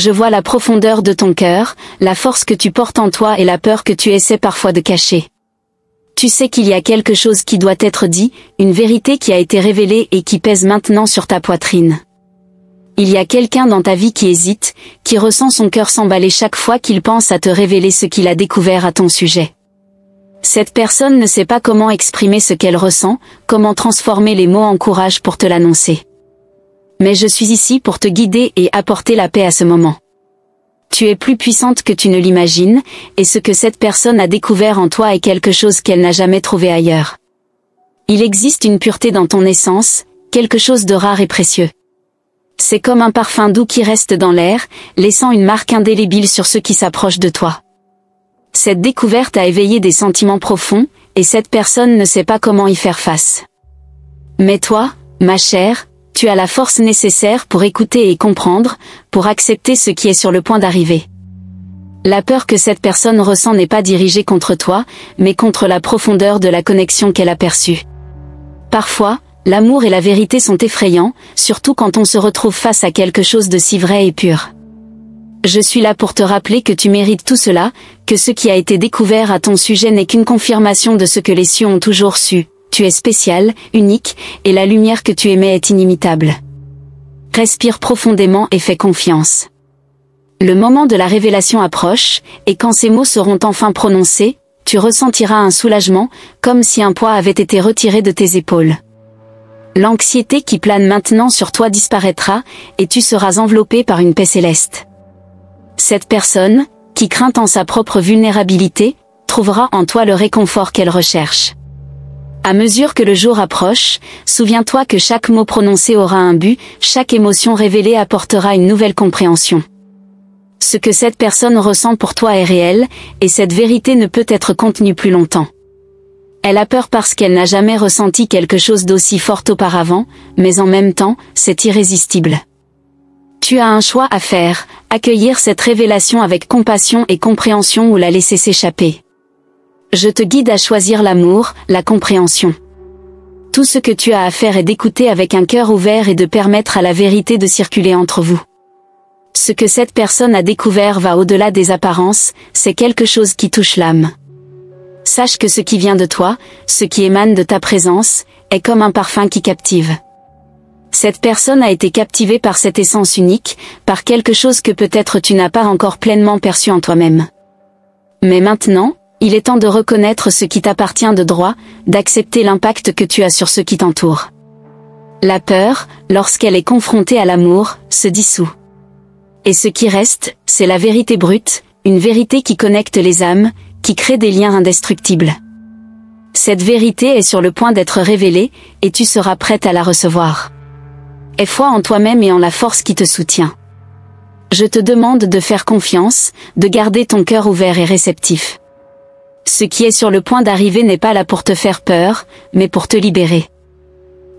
Je vois la profondeur de ton cœur, la force que tu portes en toi et la peur que tu essaies parfois de cacher. Tu sais qu'il y a quelque chose qui doit être dit, une vérité qui a été révélée et qui pèse maintenant sur ta poitrine. Il y a quelqu'un dans ta vie qui hésite, qui ressent son cœur s'emballer chaque fois qu'il pense à te révéler ce qu'il a découvert à ton sujet. Cette personne ne sait pas comment exprimer ce qu'elle ressent, comment transformer les mots en courage pour te l'annoncer. Mais je suis ici pour te guider et apporter la paix à ce moment. Tu es plus puissante que tu ne l'imagines, et ce que cette personne a découvert en toi est quelque chose qu'elle n'a jamais trouvé ailleurs. Il existe une pureté dans ton essence, quelque chose de rare et précieux. C'est comme un parfum doux qui reste dans l'air, laissant une marque indélébile sur ceux qui s'approchent de toi. Cette découverte a éveillé des sentiments profonds, et cette personne ne sait pas comment y faire face. Mais toi, ma chère, tu as la force nécessaire pour écouter et comprendre, pour accepter ce qui est sur le point d'arriver. La peur que cette personne ressent n'est pas dirigée contre toi, mais contre la profondeur de la connexion qu'elle a perçue. Parfois, l'amour et la vérité sont effrayants, surtout quand on se retrouve face à quelque chose de si vrai et pur. Je suis là pour te rappeler que tu mérites tout cela, que ce qui a été découvert à ton sujet n'est qu'une confirmation de ce que les cieux ont toujours su. Tu es spécial, unique, et la lumière que tu émets est inimitable. Respire profondément et fais confiance. Le moment de la révélation approche, et quand ces mots seront enfin prononcés, tu ressentiras un soulagement, comme si un poids avait été retiré de tes épaules. L'anxiété qui plane maintenant sur toi disparaîtra, et tu seras enveloppé par une paix céleste. Cette personne, qui craint en sa propre vulnérabilité, trouvera en toi le réconfort qu'elle recherche. À mesure que le jour approche, souviens-toi que chaque mot prononcé aura un but, chaque émotion révélée apportera une nouvelle compréhension. Ce que cette personne ressent pour toi est réel, et cette vérité ne peut être contenue plus longtemps. Elle a peur parce qu'elle n'a jamais ressenti quelque chose d'aussi fort auparavant, mais en même temps, c'est irrésistible. Tu as un choix à faire, accueillir cette révélation avec compassion et compréhension ou la laisser s'échapper. Je te guide à choisir l'amour, la compréhension. Tout ce que tu as à faire est d'écouter avec un cœur ouvert et de permettre à la vérité de circuler entre vous. Ce que cette personne a découvert va au-delà des apparences, c'est quelque chose qui touche l'âme. Sache que ce qui vient de toi, ce qui émane de ta présence, est comme un parfum qui captive. Cette personne a été captivée par cette essence unique, par quelque chose que peut-être tu n'as pas encore pleinement perçu en toi-même. Mais maintenant, il est temps de reconnaître ce qui t'appartient de droit, d'accepter l'impact que tu as sur ceux qui t'entourent. La peur, lorsqu'elle est confrontée à l'amour, se dissout. Et ce qui reste, c'est la vérité brute, une vérité qui connecte les âmes, qui crée des liens indestructibles. Cette vérité est sur le point d'être révélée, et tu seras prête à la recevoir. Aie foi en toi-même et en la force qui te soutient. Je te demande de faire confiance, de garder ton cœur ouvert et réceptif. Ce qui est sur le point d'arriver n'est pas là pour te faire peur, mais pour te libérer.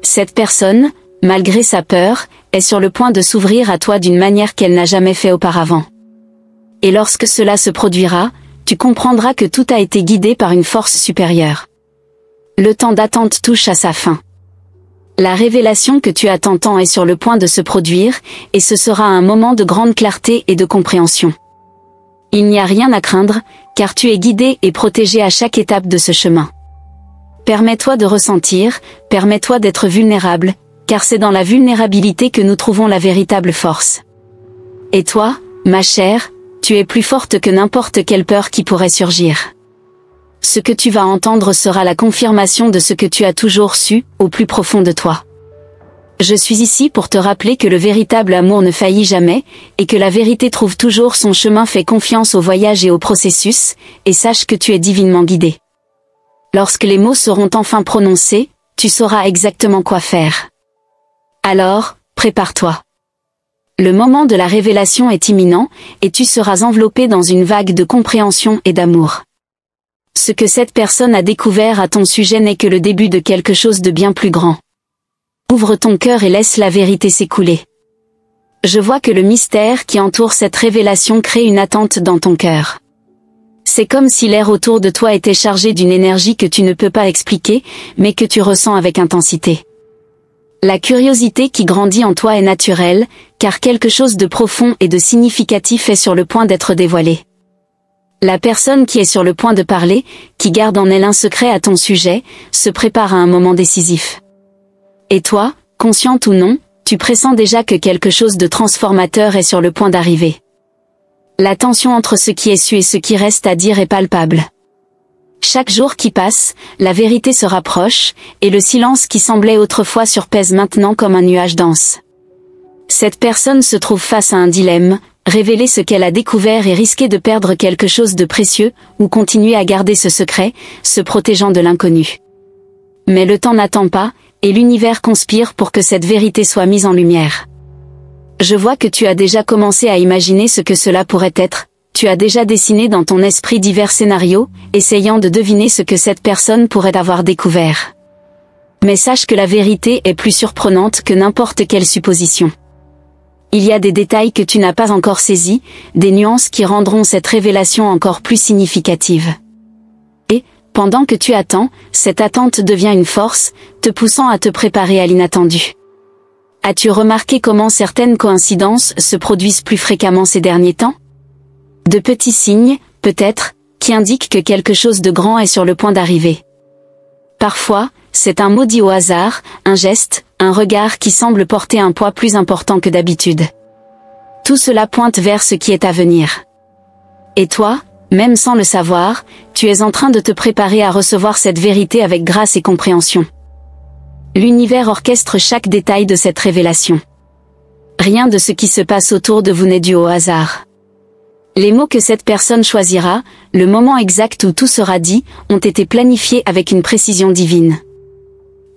Cette personne, malgré sa peur, est sur le point de s'ouvrir à toi d'une manière qu'elle n'a jamais fait auparavant. Et lorsque cela se produira, tu comprendras que tout a été guidé par une force supérieure. Le temps d'attente touche à sa fin. La révélation que tu attends tant est sur le point de se produire, et ce sera un moment de grande clarté et de compréhension. Il n'y a rien à craindre, car tu es guidé et protégé à chaque étape de ce chemin. Permets-toi de ressentir, permets-toi d'être vulnérable, car c'est dans la vulnérabilité que nous trouvons la véritable force. Et toi, ma chère, tu es plus forte que n'importe quelle peur qui pourrait surgir. Ce que tu vas entendre sera la confirmation de ce que tu as toujours su, au plus profond de toi. Je suis ici pour te rappeler que le véritable amour ne faillit jamais, et que la vérité trouve toujours son chemin. Fais confiance au voyage et au processus, et sache que tu es divinement guidé. Lorsque les mots seront enfin prononcés, tu sauras exactement quoi faire. Alors, prépare-toi. Le moment de la révélation est imminent, et tu seras enveloppé dans une vague de compréhension et d'amour. Ce que cette personne a découvert à ton sujet n'est que le début de quelque chose de bien plus grand. Ouvre ton cœur et laisse la vérité s'écouler. Je vois que le mystère qui entoure cette révélation crée une attente dans ton cœur. C'est comme si l'air autour de toi était chargé d'une énergie que tu ne peux pas expliquer, mais que tu ressens avec intensité. La curiosité qui grandit en toi est naturelle, car quelque chose de profond et de significatif est sur le point d'être dévoilé. La personne qui est sur le point de parler, qui garde en elle un secret à ton sujet, se prépare à un moment décisif. Et toi, consciente ou non, tu pressens déjà que quelque chose de transformateur est sur le point d'arriver. La tension entre ce qui est su et ce qui reste à dire est palpable. Chaque jour qui passe, la vérité se rapproche, et le silence qui semblait autrefois surpèse maintenant comme un nuage dense. Cette personne se trouve face à un dilemme, révéler ce qu'elle a découvert et risquer de perdre quelque chose de précieux, ou continuer à garder ce secret, se protégeant de l'inconnu. Mais le temps n'attend pas, et l'univers conspire pour que cette vérité soit mise en lumière. Je vois que tu as déjà commencé à imaginer ce que cela pourrait être. Tu as déjà dessiné dans ton esprit divers scénarios, essayant de deviner ce que cette personne pourrait avoir découvert. Mais sache que la vérité est plus surprenante que n'importe quelle supposition. Il y a des détails que tu n'as pas encore saisis, des nuances qui rendront cette révélation encore plus significative. Et, pendant que tu attends, cette attente devient une force, te poussant à te préparer à l'inattendu. As-tu remarqué comment certaines coïncidences se produisent plus fréquemment ces derniers temps ? De petits signes, peut-être, qui indiquent que quelque chose de grand est sur le point d'arriver. Parfois, c'est un mot dit au hasard, un geste, un regard qui semble porter un poids plus important que d'habitude. Tout cela pointe vers ce qui est à venir. Et toi, même sans le savoir, tu es en train de te préparer à recevoir cette vérité avec grâce et compréhension. L'univers orchestre chaque détail de cette révélation. Rien de ce qui se passe autour de vous n'est dû au hasard. Les mots que cette personne choisira, le moment exact où tout sera dit, ont été planifiés avec une précision divine.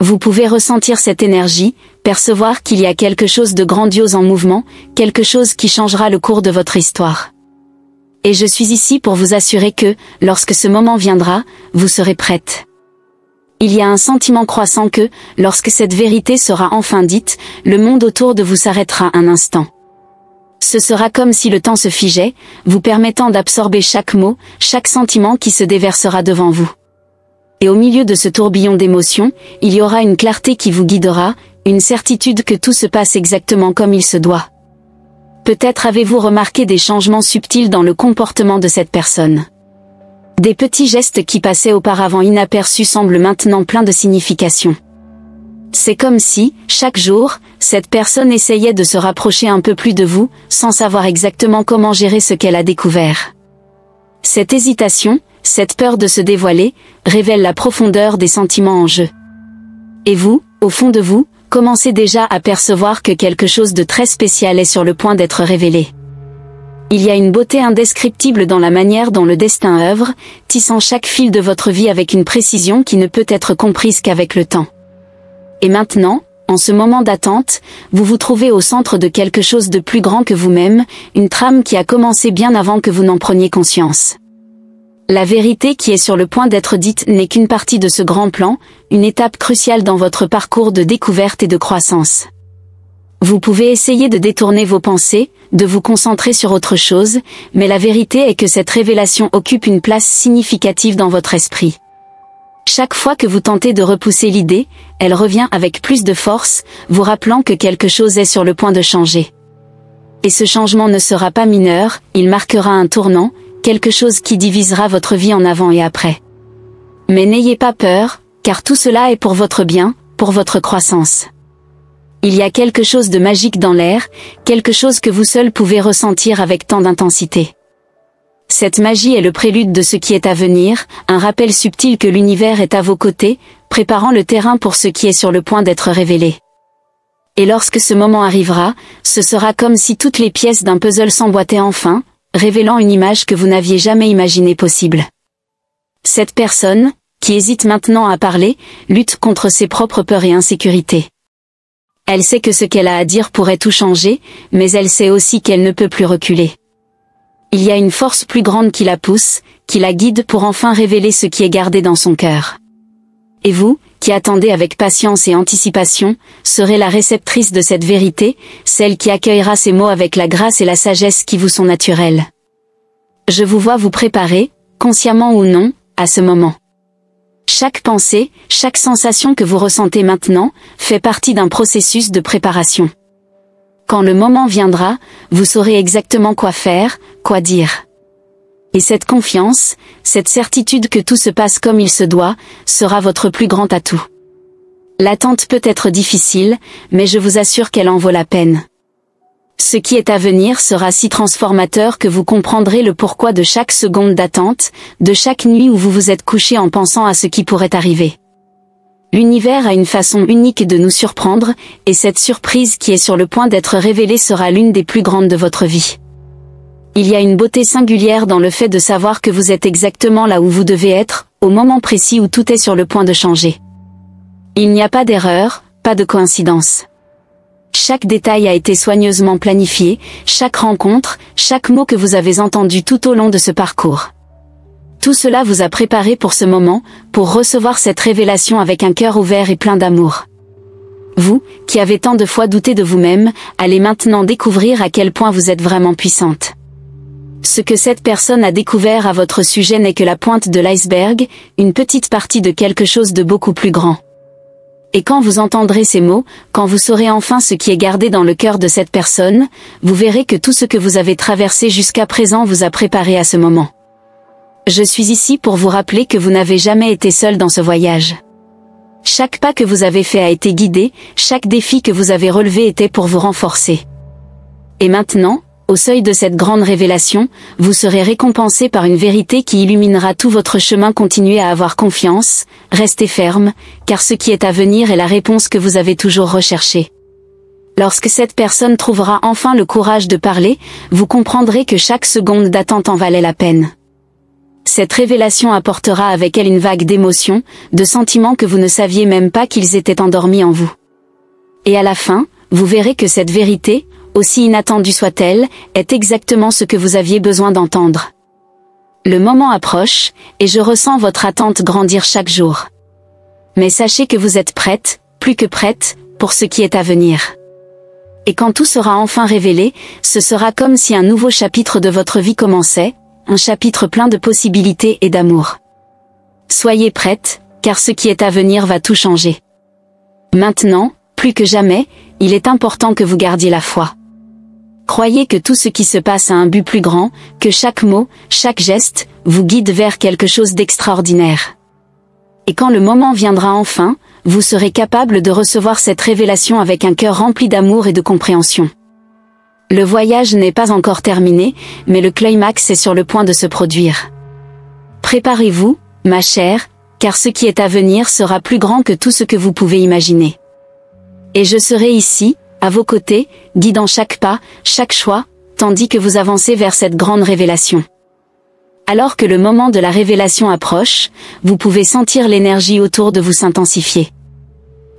Vous pouvez ressentir cette énergie, percevoir qu'il y a quelque chose de grandiose en mouvement, quelque chose qui changera le cours de votre histoire. Et je suis ici pour vous assurer que, lorsque ce moment viendra, vous serez prête. Il y a un sentiment croissant que, lorsque cette vérité sera enfin dite, le monde autour de vous s'arrêtera un instant. Ce sera comme si le temps se figeait, vous permettant d'absorber chaque mot, chaque sentiment qui se déversera devant vous. Et au milieu de ce tourbillon d'émotions, il y aura une clarté qui vous guidera, une certitude que tout se passe exactement comme il se doit. Peut-être avez-vous remarqué des changements subtils dans le comportement de cette personne. Des petits gestes qui passaient auparavant inaperçus semblent maintenant pleins de signification. C'est comme si, chaque jour, cette personne essayait de se rapprocher un peu plus de vous, sans savoir exactement comment gérer ce qu'elle a découvert. Cette hésitation, cette peur de se dévoiler, révèle la profondeur des sentiments en jeu. Et vous, au fond de vous, commencez déjà à percevoir que quelque chose de très spécial est sur le point d'être révélé. Il y a une beauté indescriptible dans la manière dont le destin œuvre, tissant chaque fil de votre vie avec une précision qui ne peut être comprise qu'avec le temps. Et maintenant, en ce moment d'attente, vous vous trouvez au centre de quelque chose de plus grand que vous-même, une trame qui a commencé bien avant que vous n'en preniez conscience. La vérité qui est sur le point d'être dite n'est qu'une partie de ce grand plan, une étape cruciale dans votre parcours de découverte et de croissance. Vous pouvez essayer de détourner vos pensées, de vous concentrer sur autre chose, mais la vérité est que cette révélation occupe une place significative dans votre esprit. Chaque fois que vous tentez de repousser l'idée, elle revient avec plus de force, vous rappelant que quelque chose est sur le point de changer. Et ce changement ne sera pas mineur, il marquera un tournant, quelque chose qui divisera votre vie en avant et après. Mais n'ayez pas peur, car tout cela est pour votre bien, pour votre croissance. Il y a quelque chose de magique dans l'air, quelque chose que vous seul pouvez ressentir avec tant d'intensité. Cette magie est le prélude de ce qui est à venir, un rappel subtil que l'univers est à vos côtés, préparant le terrain pour ce qui est sur le point d'être révélé. Et lorsque ce moment arrivera, ce sera comme si toutes les pièces d'un puzzle s'emboîtaient enfin, révélant une image que vous n'aviez jamais imaginée possible. Cette personne, qui hésite maintenant à parler, lutte contre ses propres peurs et insécurités. Elle sait que ce qu'elle a à dire pourrait tout changer, mais elle sait aussi qu'elle ne peut plus reculer. Il y a une force plus grande qui la pousse, qui la guide pour enfin révéler ce qui est gardé dans son cœur. Et vous, qui attendez avec patience et anticipation, serez la réceptrice de cette vérité, celle qui accueillera ces mots avec la grâce et la sagesse qui vous sont naturelles. Je vous vois vous préparer, consciemment ou non, à ce moment. Chaque pensée, chaque sensation que vous ressentez maintenant, fait partie d'un processus de préparation. Quand le moment viendra, vous saurez exactement quoi faire, quoi dire. Et cette confiance, cette certitude que tout se passe comme il se doit, sera votre plus grand atout. L'attente peut être difficile, mais je vous assure qu'elle en vaut la peine. Ce qui est à venir sera si transformateur que vous comprendrez le pourquoi de chaque seconde d'attente, de chaque nuit où vous vous êtes couché en pensant à ce qui pourrait arriver. L'univers a une façon unique de nous surprendre, et cette surprise qui est sur le point d'être révélée sera l'une des plus grandes de votre vie. Il y a une beauté singulière dans le fait de savoir que vous êtes exactement là où vous devez être, au moment précis où tout est sur le point de changer. Il n'y a pas d'erreur, pas de coïncidence. Chaque détail a été soigneusement planifié, chaque rencontre, chaque mot que vous avez entendu tout au long de ce parcours. Tout cela vous a préparé pour ce moment, pour recevoir cette révélation avec un cœur ouvert et plein d'amour. Vous, qui avez tant de fois douté de vous-même, allez maintenant découvrir à quel point vous êtes vraiment puissante. Ce que cette personne a découvert à votre sujet n'est que la pointe de l'iceberg, une petite partie de quelque chose de beaucoup plus grand. Et quand vous entendrez ces mots, quand vous saurez enfin ce qui est gardé dans le cœur de cette personne, vous verrez que tout ce que vous avez traversé jusqu'à présent vous a préparé à ce moment. Je suis ici pour vous rappeler que vous n'avez jamais été seul dans ce voyage. Chaque pas que vous avez fait a été guidé, chaque défi que vous avez relevé était pour vous renforcer. Et maintenant, au seuil de cette grande révélation, vous serez récompensé par une vérité qui illuminera tout votre chemin. Continuez à avoir confiance, restez ferme, car ce qui est à venir est la réponse que vous avez toujours recherchée. Lorsque cette personne trouvera enfin le courage de parler, vous comprendrez que chaque seconde d'attente en valait la peine. Cette révélation apportera avec elle une vague d'émotions, de sentiments que vous ne saviez même pas qu'ils étaient endormis en vous. Et à la fin, vous verrez que cette vérité, aussi inattendue soit-elle, est exactement ce que vous aviez besoin d'entendre. Le moment approche, et je ressens votre attente grandir chaque jour. Mais sachez que vous êtes prête, plus que prête, pour ce qui est à venir. Et quand tout sera enfin révélé, ce sera comme si un nouveau chapitre de votre vie commençait, un chapitre plein de possibilités et d'amour. Soyez prête, car ce qui est à venir va tout changer. Maintenant, plus que jamais, il est important que vous gardiez la foi. Croyez que tout ce qui se passe a un but plus grand, que chaque mot, chaque geste, vous guide vers quelque chose d'extraordinaire. Et quand le moment viendra enfin, vous serez capable de recevoir cette révélation avec un cœur rempli d'amour et de compréhension. Le voyage n'est pas encore terminé, mais le climax est sur le point de se produire. Préparez-vous, ma chère, car ce qui est à venir sera plus grand que tout ce que vous pouvez imaginer. Et je serai ici, à vos côtés, guidant chaque pas, chaque choix, tandis que vous avancez vers cette grande révélation. Alors que le moment de la révélation approche, vous pouvez sentir l'énergie autour de vous s'intensifier.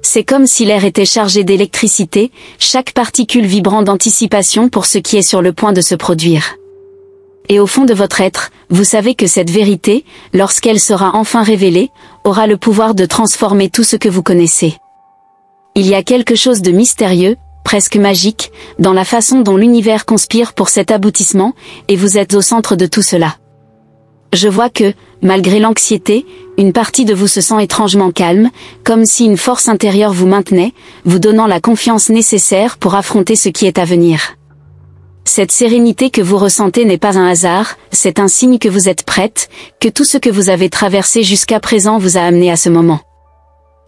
C'est comme si l'air était chargé d'électricité, chaque particule vibrant d'anticipation pour ce qui est sur le point de se produire. Et au fond de votre être, vous savez que cette vérité, lorsqu'elle sera enfin révélée, aura le pouvoir de transformer tout ce que vous connaissez. Il y a quelque chose de mystérieux, presque magique, dans la façon dont l'univers conspire pour cet aboutissement, et vous êtes au centre de tout cela. Je vois que, malgré l'anxiété, une partie de vous se sent étrangement calme, comme si une force intérieure vous maintenait, vous donnant la confiance nécessaire pour affronter ce qui est à venir. Cette sérénité que vous ressentez n'est pas un hasard, c'est un signe que vous êtes prête, que tout ce que vous avez traversé jusqu'à présent vous a amené à ce moment.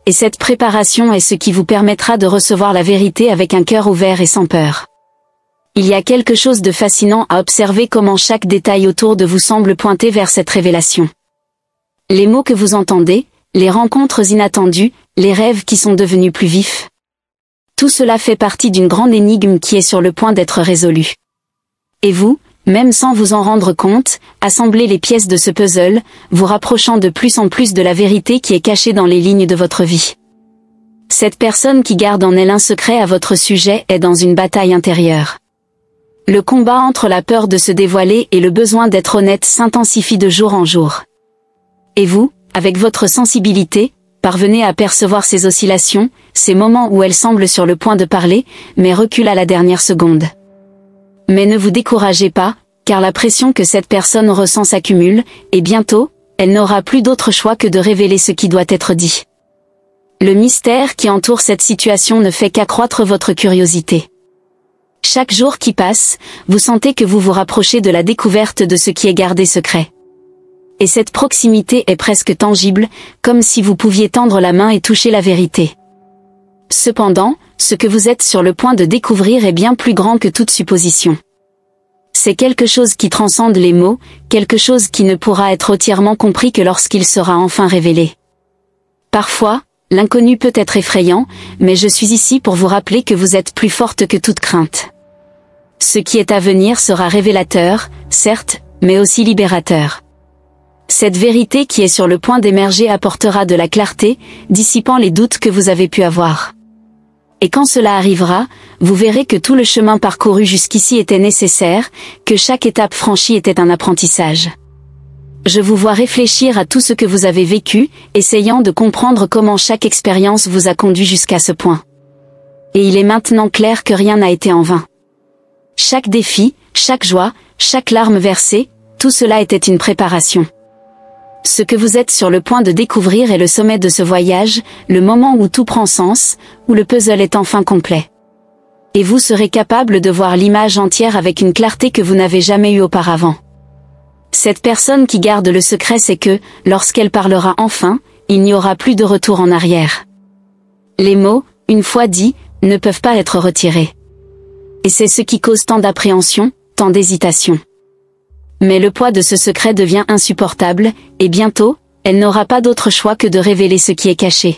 Et cette préparation est ce qui vous permettra de recevoir la vérité avec un cœur ouvert et sans peur. Il y a quelque chose de fascinant à observer comment chaque détail autour de vous semble pointer vers cette révélation. Les mots que vous entendez, les rencontres inattendues, les rêves qui sont devenus plus vifs. Tout cela fait partie d'une grande énigme qui est sur le point d'être résolue. Et vous, même sans vous en rendre compte, assemblez les pièces de ce puzzle, vous rapprochant de plus en plus de la vérité qui est cachée dans les lignes de votre vie. Cette personne qui garde en elle un secret à votre sujet est dans une bataille intérieure. Le combat entre la peur de se dévoiler et le besoin d'être honnête s'intensifie de jour en jour. Et vous, avec votre sensibilité, parvenez à percevoir ces oscillations, ces moments où elle semble sur le point de parler, mais recule à la dernière seconde. Mais ne vous découragez pas, car la pression que cette personne ressent s'accumule, et bientôt, elle n'aura plus d'autre choix que de révéler ce qui doit être dit. Le mystère qui entoure cette situation ne fait qu'accroître votre curiosité. Chaque jour qui passe, vous sentez que vous vous rapprochez de la découverte de ce qui est gardé secret. Et cette proximité est presque tangible, comme si vous pouviez tendre la main et toucher la vérité. Cependant, ce que vous êtes sur le point de découvrir est bien plus grand que toute supposition. C'est quelque chose qui transcende les mots, quelque chose qui ne pourra être entièrement compris que lorsqu'il sera enfin révélé. Parfois, l'inconnu peut être effrayant, mais je suis ici pour vous rappeler que vous êtes plus forte que toute crainte. Ce qui est à venir sera révélateur, certes, mais aussi libérateur. Cette vérité qui est sur le point d'émerger apportera de la clarté, dissipant les doutes que vous avez pu avoir. Et quand cela arrivera, vous verrez que tout le chemin parcouru jusqu'ici était nécessaire, que chaque étape franchie était un apprentissage. Je vous vois réfléchir à tout ce que vous avez vécu, essayant de comprendre comment chaque expérience vous a conduit jusqu'à ce point. Et il est maintenant clair que rien n'a été en vain. Chaque défi, chaque joie, chaque larme versée, tout cela était une préparation. Ce que vous êtes sur le point de découvrir est le sommet de ce voyage, le moment où tout prend sens, où le puzzle est enfin complet. Et vous serez capable de voir l'image entière avec une clarté que vous n'avez jamais eue auparavant. Cette personne qui garde le secret sait que, lorsqu'elle parlera enfin, il n'y aura plus de retour en arrière. Les mots, une fois dits, ne peuvent pas être retirés. Et c'est ce qui cause tant d'appréhension, tant d'hésitation. Mais le poids de ce secret devient insupportable, et bientôt, elle n'aura pas d'autre choix que de révéler ce qui est caché.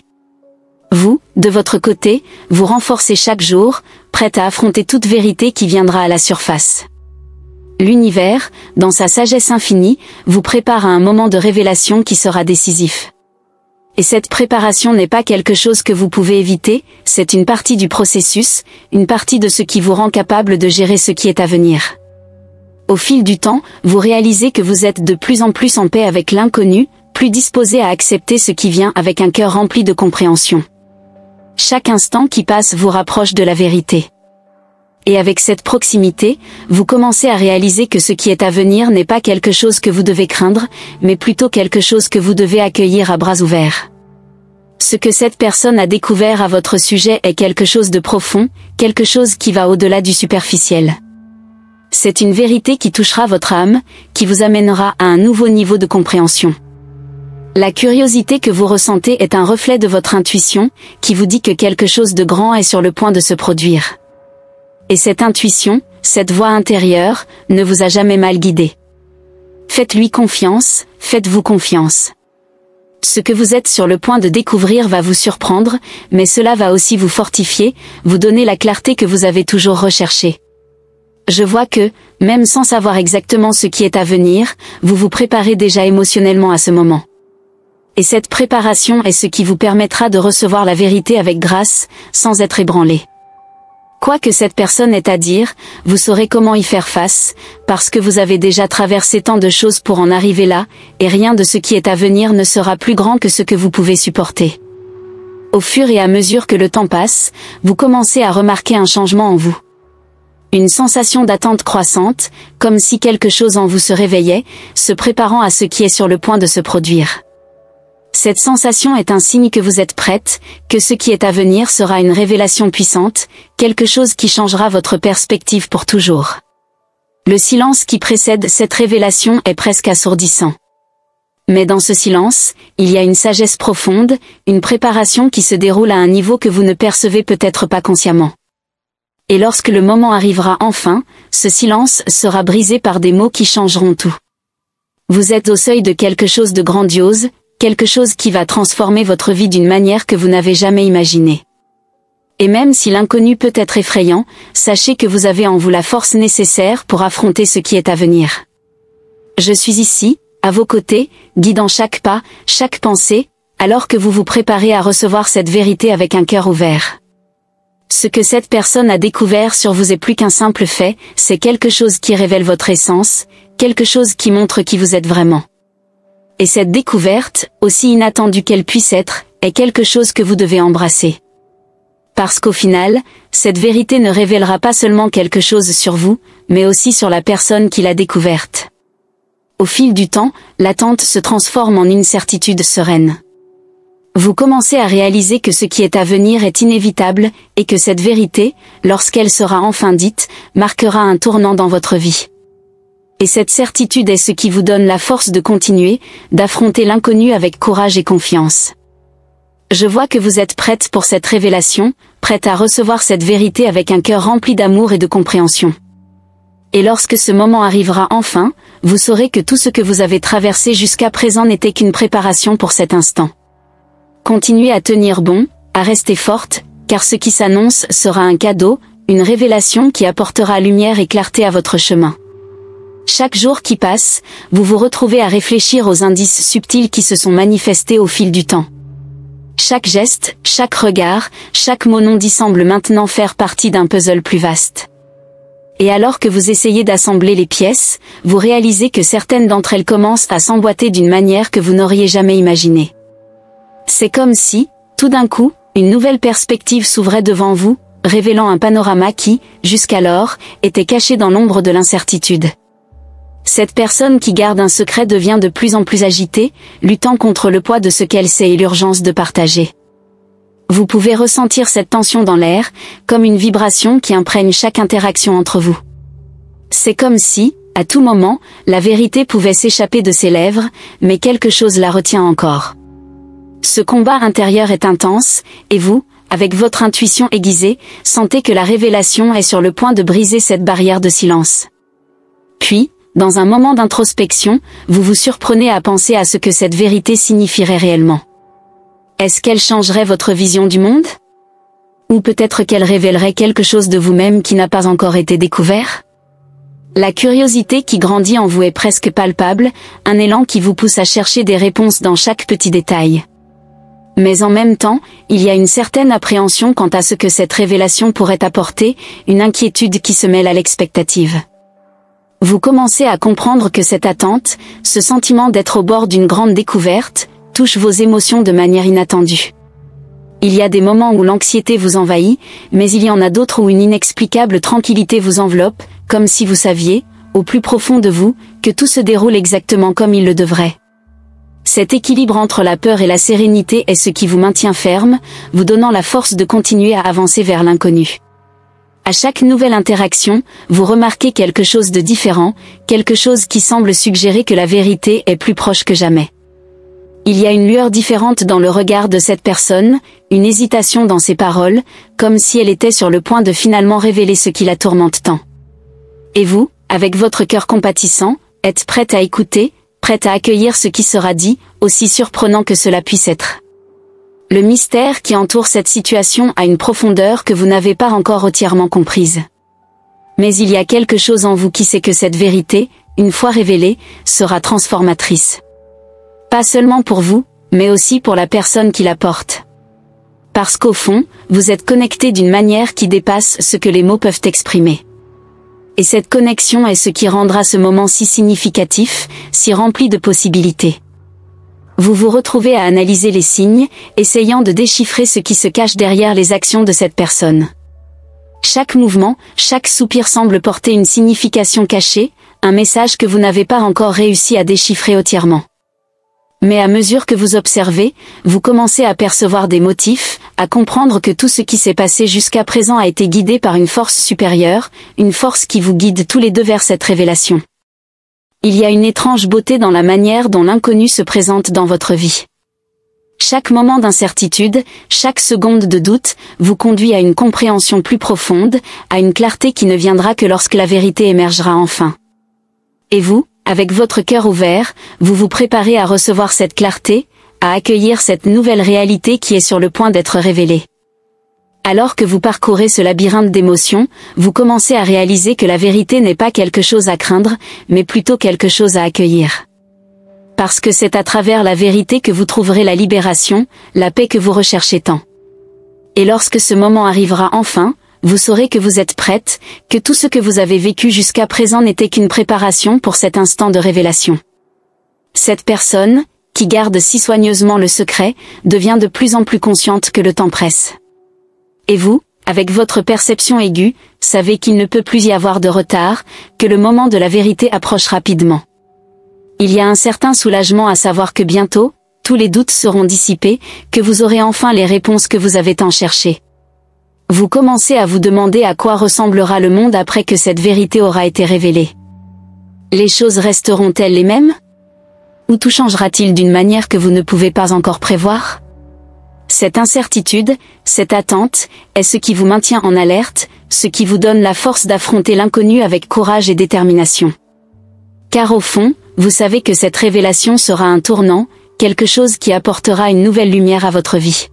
Vous, de votre côté, vous renforcez chaque jour, prête à affronter toute vérité qui viendra à la surface. L'univers, dans sa sagesse infinie, vous prépare à un moment de révélation qui sera décisif. Et cette préparation n'est pas quelque chose que vous pouvez éviter, c'est une partie du processus, une partie de ce qui vous rend capable de gérer ce qui est à venir. Au fil du temps, vous réalisez que vous êtes de plus en plus en paix avec l'inconnu, plus disposé à accepter ce qui vient avec un cœur rempli de compréhension. Chaque instant qui passe vous rapproche de la vérité. Et avec cette proximité, vous commencez à réaliser que ce qui est à venir n'est pas quelque chose que vous devez craindre, mais plutôt quelque chose que vous devez accueillir à bras ouverts. Ce que cette personne a découvert à votre sujet est quelque chose de profond, quelque chose qui va au-delà du superficiel. C'est une vérité qui touchera votre âme, qui vous amènera à un nouveau niveau de compréhension. La curiosité que vous ressentez est un reflet de votre intuition, qui vous dit que quelque chose de grand est sur le point de se produire. Et cette intuition, cette voix intérieure, ne vous a jamais mal guidé. Faites-lui confiance, faites-vous confiance. Ce que vous êtes sur le point de découvrir va vous surprendre, mais cela va aussi vous fortifier, vous donner la clarté que vous avez toujours recherchée. Je vois que, même sans savoir exactement ce qui est à venir, vous vous préparez déjà émotionnellement à ce moment. Et cette préparation est ce qui vous permettra de recevoir la vérité avec grâce, sans être ébranlé. Quoi que cette personne ait à dire, vous saurez comment y faire face, parce que vous avez déjà traversé tant de choses pour en arriver là, et rien de ce qui est à venir ne sera plus grand que ce que vous pouvez supporter. Au fur et à mesure que le temps passe, vous commencez à remarquer un changement en vous. Une sensation d'attente croissante, comme si quelque chose en vous se réveillait, se préparant à ce qui est sur le point de se produire. Cette sensation est un signe que vous êtes prête, que ce qui est à venir sera une révélation puissante, quelque chose qui changera votre perspective pour toujours. Le silence qui précède cette révélation est presque assourdissant. Mais dans ce silence, il y a une sagesse profonde, une préparation qui se déroule à un niveau que vous ne percevez peut-être pas consciemment. Et lorsque le moment arrivera enfin, ce silence sera brisé par des mots qui changeront tout. Vous êtes au seuil de quelque chose de grandiose, quelque chose qui va transformer votre vie d'une manière que vous n'avez jamais imaginée. Et même si l'inconnu peut être effrayant, sachez que vous avez en vous la force nécessaire pour affronter ce qui est à venir. Je suis ici, à vos côtés, guidant chaque pas, chaque pensée, alors que vous vous préparez à recevoir cette vérité avec un cœur ouvert. Ce que cette personne a découvert sur vous est plus qu'un simple fait, c'est quelque chose qui révèle votre essence, quelque chose qui montre qui vous êtes vraiment. Et cette découverte, aussi inattendue qu'elle puisse être, est quelque chose que vous devez embrasser. Parce qu'au final, cette vérité ne révélera pas seulement quelque chose sur vous, mais aussi sur la personne qui l'a découverte. Au fil du temps, l'attente se transforme en une certitude sereine. Vous commencez à réaliser que ce qui est à venir est inévitable, et que cette vérité, lorsqu'elle sera enfin dite, marquera un tournant dans votre vie. Et cette certitude est ce qui vous donne la force de continuer, d'affronter l'inconnu avec courage et confiance. Je vois que vous êtes prête pour cette révélation, prête à recevoir cette vérité avec un cœur rempli d'amour et de compréhension. Et lorsque ce moment arrivera enfin, vous saurez que tout ce que vous avez traversé jusqu'à présent n'était qu'une préparation pour cet instant. Continuez à tenir bon, à rester forte, car ce qui s'annonce sera un cadeau, une révélation qui apportera lumière et clarté à votre chemin. Chaque jour qui passe, vous vous retrouvez à réfléchir aux indices subtils qui se sont manifestés au fil du temps. Chaque geste, chaque regard, chaque mot non dit semble maintenant faire partie d'un puzzle plus vaste. Et alors que vous essayez d'assembler les pièces, vous réalisez que certaines d'entre elles commencent à s'emboîter d'une manière que vous n'auriez jamais imaginée. C'est comme si, tout d'un coup, une nouvelle perspective s'ouvrait devant vous, révélant un panorama qui, jusqu'alors, était caché dans l'ombre de l'incertitude. Cette personne qui garde un secret devient de plus en plus agitée, luttant contre le poids de ce qu'elle sait et l'urgence de partager. Vous pouvez ressentir cette tension dans l'air, comme une vibration qui imprègne chaque interaction entre vous. C'est comme si, à tout moment, la vérité pouvait s'échapper de ses lèvres, mais quelque chose la retient encore. Ce combat intérieur est intense, et vous, avec votre intuition aiguisée, sentez que la révélation est sur le point de briser cette barrière de silence. Puis, dans un moment d'introspection, vous vous surprenez à penser à ce que cette vérité signifierait réellement. Est-ce qu'elle changerait votre vision du monde? Ou peut-être qu'elle révélerait quelque chose de vous-même qui n'a pas encore été découvert? La curiosité qui grandit en vous est presque palpable, un élan qui vous pousse à chercher des réponses dans chaque petit détail. Mais en même temps, il y a une certaine appréhension quant à ce que cette révélation pourrait apporter, une inquiétude qui se mêle à l'expectative. Vous commencez à comprendre que cette attente, ce sentiment d'être au bord d'une grande découverte, touche vos émotions de manière inattendue. Il y a des moments où l'anxiété vous envahit, mais il y en a d'autres où une inexplicable tranquillité vous enveloppe, comme si vous saviez, au plus profond de vous, que tout se déroule exactement comme il le devrait. Cet équilibre entre la peur et la sérénité est ce qui vous maintient ferme, vous donnant la force de continuer à avancer vers l'inconnu. À chaque nouvelle interaction, vous remarquez quelque chose de différent, quelque chose qui semble suggérer que la vérité est plus proche que jamais. Il y a une lueur différente dans le regard de cette personne, une hésitation dans ses paroles, comme si elle était sur le point de finalement révéler ce qui la tourmente tant. Et vous, avec votre cœur compatissant, êtes prête à écouter, prête à accueillir ce qui sera dit, aussi surprenant que cela puisse être. Le mystère qui entoure cette situation a une profondeur que vous n'avez pas encore entièrement comprise. Mais il y a quelque chose en vous qui sait que cette vérité, une fois révélée, sera transformatrice. Pas seulement pour vous, mais aussi pour la personne qui la porte. Parce qu'au fond, vous êtes connecté d'une manière qui dépasse ce que les mots peuvent exprimer. Et cette connexion est ce qui rendra ce moment si significatif, si rempli de possibilités. Vous vous retrouvez à analyser les signes, essayant de déchiffrer ce qui se cache derrière les actions de cette personne. Chaque mouvement, chaque soupir semble porter une signification cachée, un message que vous n'avez pas encore réussi à déchiffrer entièrement. Mais à mesure que vous observez, vous commencez à percevoir des motifs, à comprendre que tout ce qui s'est passé jusqu'à présent a été guidé par une force supérieure, une force qui vous guide tous les deux vers cette révélation. Il y a une étrange beauté dans la manière dont l'inconnu se présente dans votre vie. Chaque moment d'incertitude, chaque seconde de doute, vous conduit à une compréhension plus profonde, à une clarté qui ne viendra que lorsque la vérité émergera enfin. Et vous, avec votre cœur ouvert, vous vous préparez à recevoir cette clarté, à accueillir cette nouvelle réalité qui est sur le point d'être révélée. Alors que vous parcourez ce labyrinthe d'émotions, vous commencez à réaliser que la vérité n'est pas quelque chose à craindre, mais plutôt quelque chose à accueillir. Parce que c'est à travers la vérité que vous trouverez la libération, la paix que vous recherchez tant. Et lorsque ce moment arrivera enfin, vous saurez que vous êtes prête, que tout ce que vous avez vécu jusqu'à présent n'était qu'une préparation pour cet instant de révélation. Cette personne, qui garde si soigneusement le secret, devient de plus en plus consciente que le temps presse. Et vous, avec votre perception aiguë, savez qu'il ne peut plus y avoir de retard, que le moment de la vérité approche rapidement. Il y a un certain soulagement à savoir que bientôt, tous les doutes seront dissipés, que vous aurez enfin les réponses que vous avez tant cherchées. Vous commencez à vous demander à quoi ressemblera le monde après que cette vérité aura été révélée. Les choses resteront-elles les mêmes? Ou tout changera-t-il d'une manière que vous ne pouvez pas encore prévoir? Cette incertitude, cette attente, est ce qui vous maintient en alerte, ce qui vous donne la force d'affronter l'inconnu avec courage et détermination. Car au fond, vous savez que cette révélation sera un tournant, quelque chose qui apportera une nouvelle lumière à votre vie.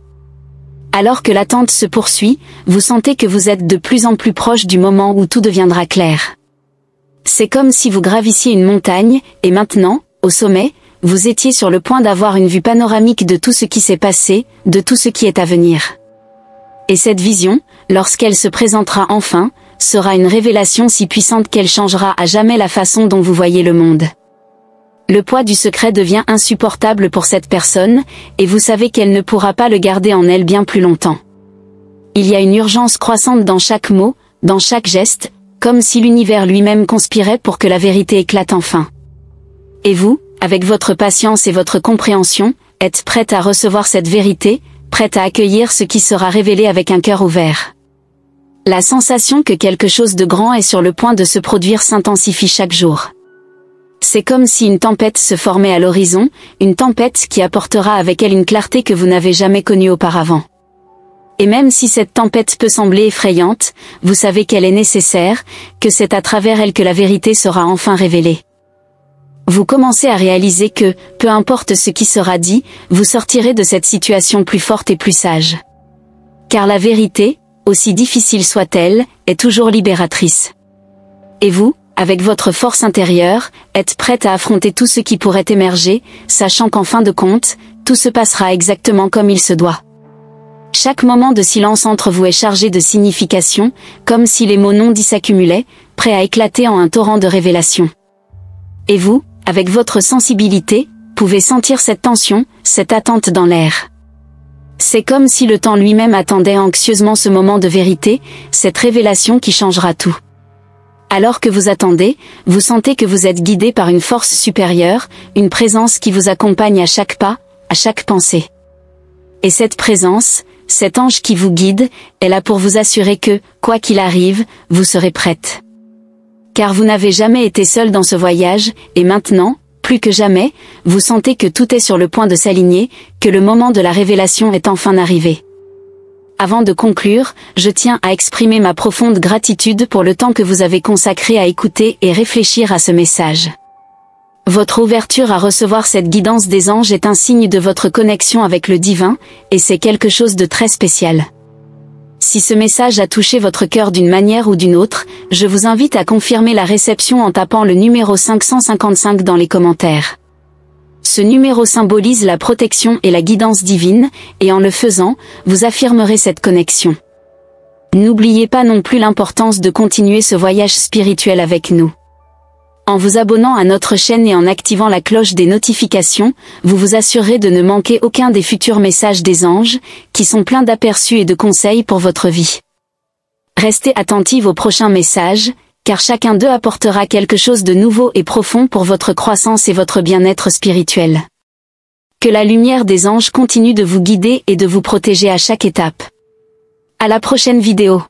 Alors que l'attente se poursuit, vous sentez que vous êtes de plus en plus proche du moment où tout deviendra clair. C'est comme si vous gravissiez une montagne, et maintenant, au sommet, vous étiez sur le point d'avoir une vue panoramique de tout ce qui s'est passé, de tout ce qui est à venir. Et cette vision, lorsqu'elle se présentera enfin, sera une révélation si puissante qu'elle changera à jamais la façon dont vous voyez le monde. Le poids du secret devient insupportable pour cette personne, et vous savez qu'elle ne pourra pas le garder en elle bien plus longtemps. Il y a une urgence croissante dans chaque mot, dans chaque geste, comme si l'univers lui-même conspirait pour que la vérité éclate enfin. Et vous, avec votre patience et votre compréhension, êtes prête à recevoir cette vérité, prête à accueillir ce qui sera révélé avec un cœur ouvert. La sensation que quelque chose de grand est sur le point de se produire s'intensifie chaque jour. C'est comme si une tempête se formait à l'horizon, une tempête qui apportera avec elle une clarté que vous n'avez jamais connue auparavant. Et même si cette tempête peut sembler effrayante, vous savez qu'elle est nécessaire, que c'est à travers elle que la vérité sera enfin révélée. Vous commencez à réaliser que, peu importe ce qui sera dit, vous sortirez de cette situation plus forte et plus sage. Car la vérité, aussi difficile soit-elle, est toujours libératrice. Et vous, avec votre force intérieure, êtes prête à affronter tout ce qui pourrait émerger, sachant qu'en fin de compte, tout se passera exactement comme il se doit. Chaque moment de silence entre vous est chargé de signification, comme si les mots non dits s'accumulaient, prêts à éclater en un torrent de révélation. Et vous, avec votre sensibilité, pouvez sentir cette tension, cette attente dans l'air. C'est comme si le temps lui-même attendait anxieusement ce moment de vérité, cette révélation qui changera tout. Alors que vous attendez, vous sentez que vous êtes guidé par une force supérieure, une présence qui vous accompagne à chaque pas, à chaque pensée. Et cette présence, cet ange qui vous guide, est là pour vous assurer que, quoi qu'il arrive, vous serez prête. Car vous n'avez jamais été seul dans ce voyage, et maintenant, plus que jamais, vous sentez que tout est sur le point de s'aligner, que le moment de la révélation est enfin arrivé. Avant de conclure, je tiens à exprimer ma profonde gratitude pour le temps que vous avez consacré à écouter et réfléchir à ce message. Votre ouverture à recevoir cette guidance des anges est un signe de votre connexion avec le divin, et c'est quelque chose de très spécial. Si ce message a touché votre cœur d'une manière ou d'une autre, je vous invite à confirmer la réception en tapant le numéro 555 dans les commentaires. Ce numéro symbolise la protection et la guidance divine, et en le faisant, vous affirmerez cette connexion. N'oubliez pas non plus l'importance de continuer ce voyage spirituel avec nous. En vous abonnant à notre chaîne et en activant la cloche des notifications, vous vous assurerez de ne manquer aucun des futurs messages des anges, qui sont pleins d'aperçus et de conseils pour votre vie. Restez attentifs aux prochains messages, car chacun d'eux apportera quelque chose de nouveau et profond pour votre croissance et votre bien-être spirituel. Que la lumière des anges continue de vous guider et de vous protéger à chaque étape. À la prochaine vidéo.